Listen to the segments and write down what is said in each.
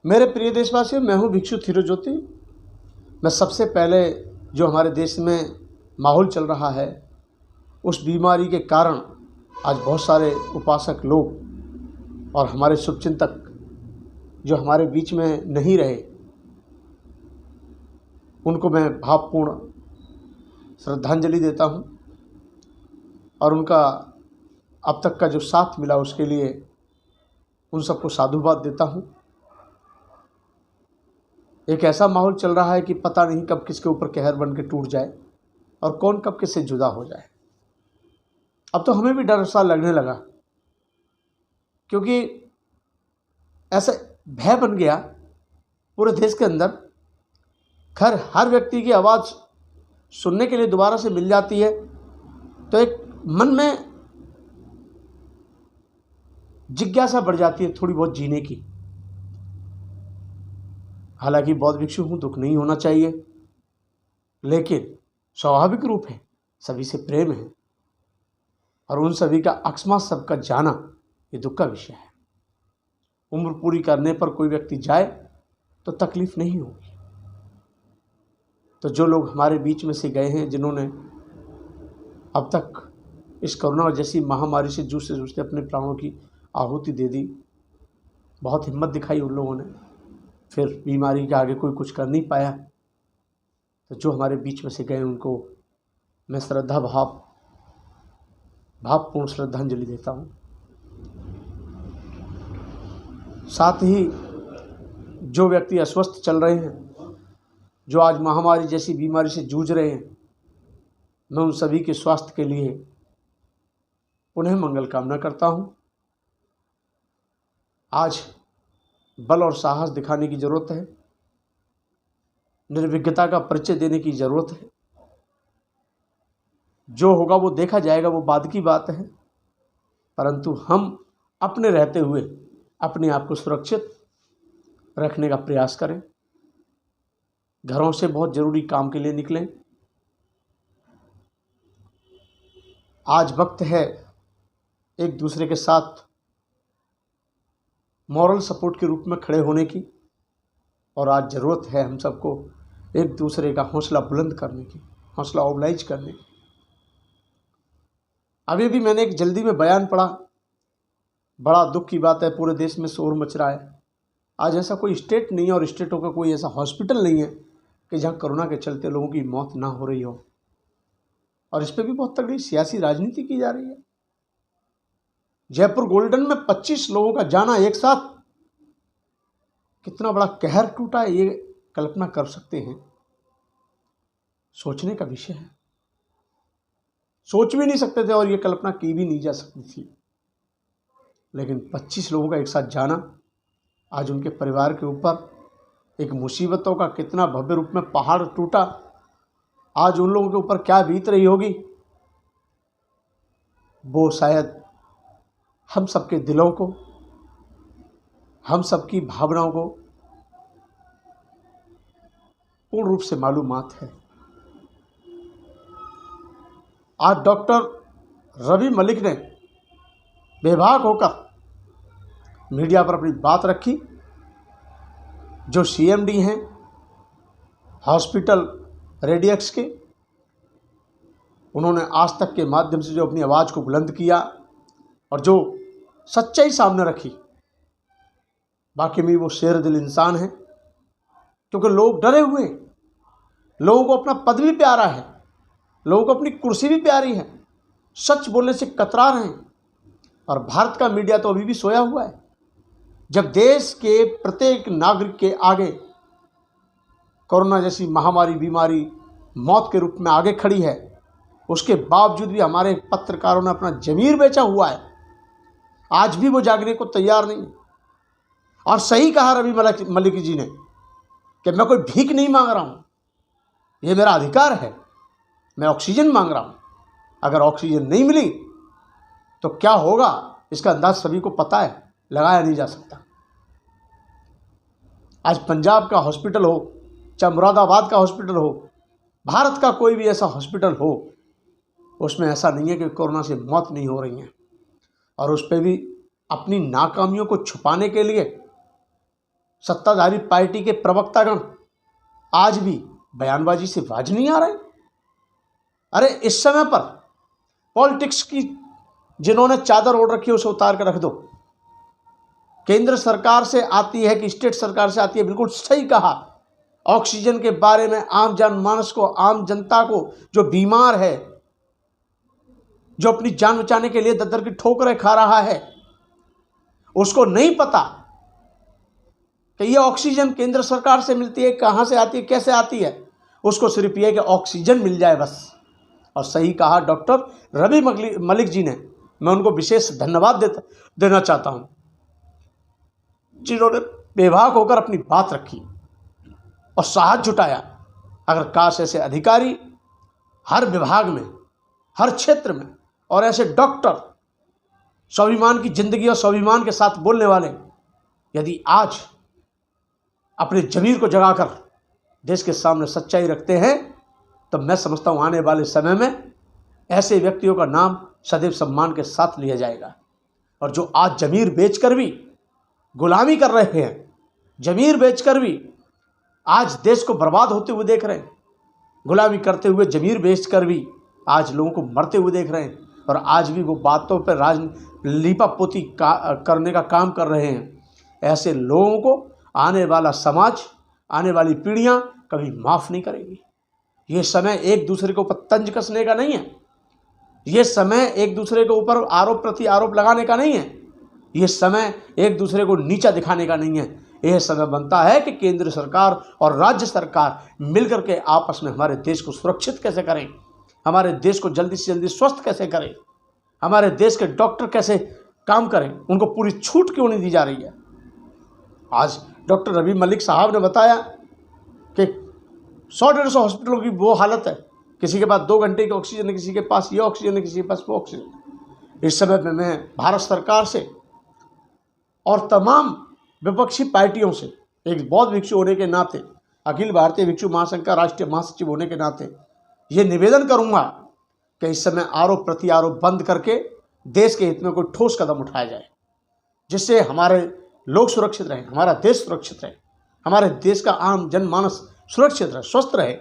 मेरे प्रिय देशवासियों, मैं हूं भिक्षु थिरोज्योति। मैं सबसे पहले जो हमारे देश में माहौल चल रहा है उस बीमारी के कारण आज बहुत सारे उपासक लोग और हमारे शुभचिंतक जो हमारे बीच में नहीं रहे, उनको मैं भावपूर्ण श्रद्धांजलि देता हूं और उनका अब तक का जो साथ मिला उसके लिए उन सबको साधुवाद देता हूं। एक ऐसा माहौल चल रहा है कि पता नहीं कब किसके ऊपर कहर बन के टूट जाए और कौन कब किससे जुदा हो जाए। अब तो हमें भी डर सा लगने लगा, क्योंकि ऐसा भय बन गया पूरे देश के अंदर। खैर, हर व्यक्ति की आवाज़ सुनने के लिए दोबारा से मिल जाती है तो एक मन में जिज्ञासा बढ़ जाती है थोड़ी बहुत जीने की। हालांकि बौद्ध भिक्षु हूँ, दुख नहीं होना चाहिए, लेकिन स्वाभाविक रूप है, सभी से प्रेम है और उन सभी का अकस्मात सबका जाना ये दुख का विषय है। उम्र पूरी करने पर कोई व्यक्ति जाए तो तकलीफ नहीं होगी। तो जो लोग हमारे बीच में से गए हैं, जिन्होंने अब तक इस कोरोना जैसी महामारी से जूझते जूझते अपने प्राणों की आहुति दे दी, बहुत हिम्मत दिखाई उन लोगों ने, फिर बीमारी के आगे कोई कुछ कर नहीं पाया, तो जो हमारे बीच में से गए उनको मैं भावपूर्ण श्रद्धांजलि देता हूँ। साथ ही जो व्यक्ति अस्वस्थ चल रहे हैं, जो आज महामारी जैसी बीमारी से जूझ रहे हैं, मैं उन सभी के स्वास्थ्य के लिए उन्हें मंगल कामना करता हूँ। आज बल और साहस दिखाने की ज़रूरत है, निर्विघ्नता का परिचय देने की ज़रूरत है। जो होगा वो देखा जाएगा, वो बाद की बात है, परंतु हम अपने रहते हुए अपने आप को सुरक्षित रखने का प्रयास करें। घरों से बहुत ज़रूरी काम के लिए निकलें। आज वक्त है एक दूसरे के साथ मॉरल सपोर्ट के रूप में खड़े होने की, और आज ज़रूरत है हम सबको एक दूसरे का हौसला बुलंद करने की, हौसला ऑबलाइज करने की। अभी भी मैंने एक जल्दी में बयान पढ़ा, बड़ा दुख की बात है, पूरे देश में शोर मच रहा है। आज ऐसा कोई स्टेट नहीं है और स्टेटों का कोई ऐसा हॉस्पिटल नहीं है कि जहाँ कोरोना के चलते लोगों की मौत ना हो रही हो, और इस पर भी बहुत तगड़ी सियासी राजनीति की जा रही है। जयपुर गोल्डन में 25 लोगों का जाना एक साथ, कितना बड़ा कहर टूटा है ये कल्पना कर सकते हैं। सोचने का विषय है, सोच भी नहीं सकते थे और ये कल्पना की भी नहीं जा सकती थी, लेकिन 25 लोगों का एक साथ जाना आज उनके परिवार के ऊपर एक मुसीबतों का कितना भव्य रूप में पहाड़ टूटा। आज उन लोगों के ऊपर क्या बीत रही होगी, वो शायद हम सबके दिलों को, हम सबकी भावनाओं को पूर्ण रूप से मालूमात है। आज डॉक्टर रवि मलिक ने बेबाक होकर मीडिया पर अपनी बात रखी। जो सीएमडी हैं हॉस्पिटल रेडियक्स के, उन्होंने आज तक के माध्यम से जो अपनी आवाज़ को बुलंद किया और जो सच्चाई सामने रखी, बाकी में वो शेर दिल इंसान है। क्योंकि लोग डरे हुए हैं, लोगों को अपना पद भी प्यारा है, लोगों को अपनी कुर्सी भी प्यारी है, सच बोलने से कतरा रहे हैं। और भारत का मीडिया तो अभी भी सोया हुआ है। जब देश के प्रत्येक नागरिक के आगे कोरोना जैसी महामारी बीमारी मौत के रूप में आगे खड़ी है, उसके बावजूद भी हमारे पत्रकारों ने अपना जमीर बेचा हुआ है। आज भी वो जागने को तैयार नहीं। और सही कहा रवि मलिक जी ने कि मैं कोई भीख नहीं मांग रहा हूँ, ये मेरा अधिकार है, मैं ऑक्सीजन मांग रहा हूँ। अगर ऑक्सीजन नहीं मिली तो क्या होगा, इसका अंदाज सभी को पता है, लगाया नहीं जा सकता। आज पंजाब का हॉस्पिटल हो, चाहे मुरादाबाद का हॉस्पिटल हो, भारत का कोई भी ऐसा हॉस्पिटल हो, उसमें ऐसा नहीं है कि कोरोना से मौत नहीं हो रही है। और उस पर भी अपनी नाकामियों को छुपाने के लिए सत्ताधारी पार्टी के प्रवक्तागण आज भी बयानबाजी से बाज नहीं आ रहे। अरे इस समय पर पॉलिटिक्स की जिन्होंने चादर ओढ़ रखी है उसे उतार कर रख दो। केंद्र सरकार से आती है कि स्टेट सरकार से आती है, बिल्कुल सही कहा। ऑक्सीजन के बारे में आम जनमानस को, आम जनता को, जो बीमार है, जो अपनी जान बचाने के लिए दर-दर की ठोकरें खा रहा है, उसको नहीं पता कि ये ऑक्सीजन केंद्र सरकार से मिलती है, कहाँ से आती है, कैसे आती है। उसको सिर्फ ये कि ऑक्सीजन मिल जाए बस। और सही कहा डॉक्टर रवि मलिक जी ने, मैं उनको विशेष धन्यवाद देना चाहता हूँ, जिन्होंने बेबाक होकर अपनी बात रखी और साहस जुटाया। अगर काश ऐसे अधिकारी हर विभाग में, हर क्षेत्र में, और ऐसे डॉक्टर स्वाभिमान की जिंदगी और स्वाभिमान के साथ बोलने वाले यदि आज अपने ज़मीर को जगाकर देश के सामने सच्चाई रखते हैं, तो मैं समझता हूँ आने वाले समय में ऐसे व्यक्तियों का नाम सदैव सम्मान के साथ लिया जाएगा। और जो आज ज़मीर बेचकर भी गुलामी कर रहे हैं, ज़मीर बेचकर भी आज देश को बर्बाद होते हुए देख रहे हैं, गुलामी करते हुए ज़मीर बेचकर भी आज लोगों को मरते हुए देख रहे हैं, और आज भी वो बातों पर लीपापोती करने का काम कर रहे हैं, ऐसे लोगों को आने वाला समाज, आने वाली पीढ़ियां कभी माफ़ नहीं करेगी। ये समय एक दूसरे के ऊपर तंज कसने का नहीं है, ये समय एक दूसरे के ऊपर आरोप प्रति आरोप लगाने का नहीं है, ये समय एक दूसरे को नीचा दिखाने का नहीं है। यह समय बनता है कि केंद्र सरकार और राज्य सरकार मिलकर के आपस में हमारे देश को सुरक्षित कैसे करें, हमारे देश को जल्दी से जल्दी स्वस्थ कैसे करें, हमारे देश के डॉक्टर कैसे काम करें, उनको पूरी छूट क्यों नहीं दी जा रही है। आज डॉक्टर रवि मलिक साहब ने बताया कि 100-150 हॉस्पिटलों की वो हालत है, किसी के पास 2 घंटे की ऑक्सीजन है, किसी के पास ये ऑक्सीजन है, किसी के पास वो ऑक्सीजन। इस समय में मैं भारत सरकार से और तमाम विपक्षी पार्टियों से एक बौद्ध भिक्षु होने के नाते, अखिल भारतीय भिक्षु महासंघ का राष्ट्रीय महासचिव होने के नाते ये निवेदन करूंगा कि इस समय आरोप प्रति आरोप बंद करके देश के हित में कोई ठोस कदम उठाया जाए, जिससे हमारे लोग सुरक्षित रहें, हमारा देश सुरक्षित रहे, हमारे देश का आम जनमानस सुरक्षित रहे, स्वस्थ रहे।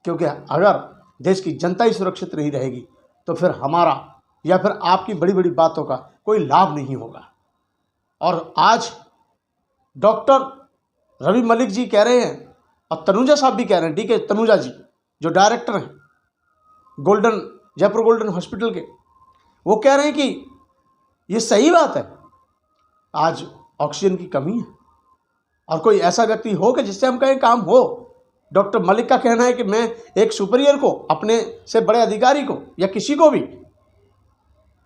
क्योंकि अगर देश की जनता ही सुरक्षित नहीं रहेगी तो फिर हमारा या फिर आपकी बड़ी बड़ी बातों का कोई लाभ नहीं होगा। और आज डॉक्टर रवि मलिक जी कह रहे हैं और तनुजा साहब भी कह रहे हैं, डी के तनुजा जी जो डायरेक्टर हैं जयपुर गोल्डन हॉस्पिटल के, वो कह रहे हैं कि ये सही बात है, आज ऑक्सीजन की कमी है और कोई ऐसा व्यक्ति हो कि जिससे हम कहें काम हो। डॉक्टर मलिक का कहना है कि मैं एक सुपीरियर को, अपने से बड़े अधिकारी को या किसी को भी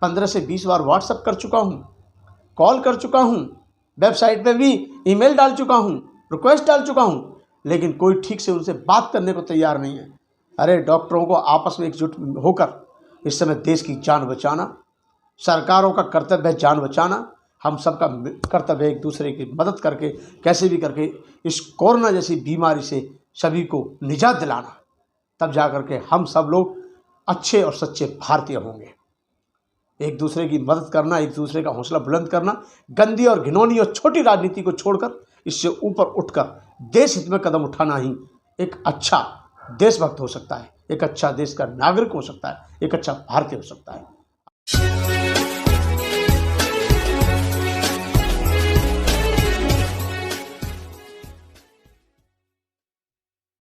15 से 20 बार व्हाट्सएप कर चुका हूँ, कॉल कर चुका हूँ, वेबसाइट पे भी ईमेल डाल चुका हूँ, रिक्वेस्ट डाल चुका हूँ, लेकिन कोई ठीक से उनसे बात करने को तैयार नहीं है। अरे डॉक्टरों को आपस में एकजुट होकर इस समय देश की जान बचाना, सरकारों का कर्तव्य है जान बचाना, हम सबका कर्तव्य एक दूसरे की मदद करके कैसे भी करके इस कोरोना जैसी बीमारी से सभी को निजात दिलाना, तब जा कर के हम सब लोग अच्छे और सच्चे भारतीय होंगे। एक दूसरे की मदद करना, एक दूसरे का हौसला बुलंद करना, गंदी और घिनौनी और छोटी राजनीति को छोड़कर इससे ऊपर उठकर देश हित में कदम उठाना ही एक अच्छा देशभक्त हो सकता है, एक अच्छा देश का नागरिक हो सकता है, एक अच्छा भारतीय हो सकता है।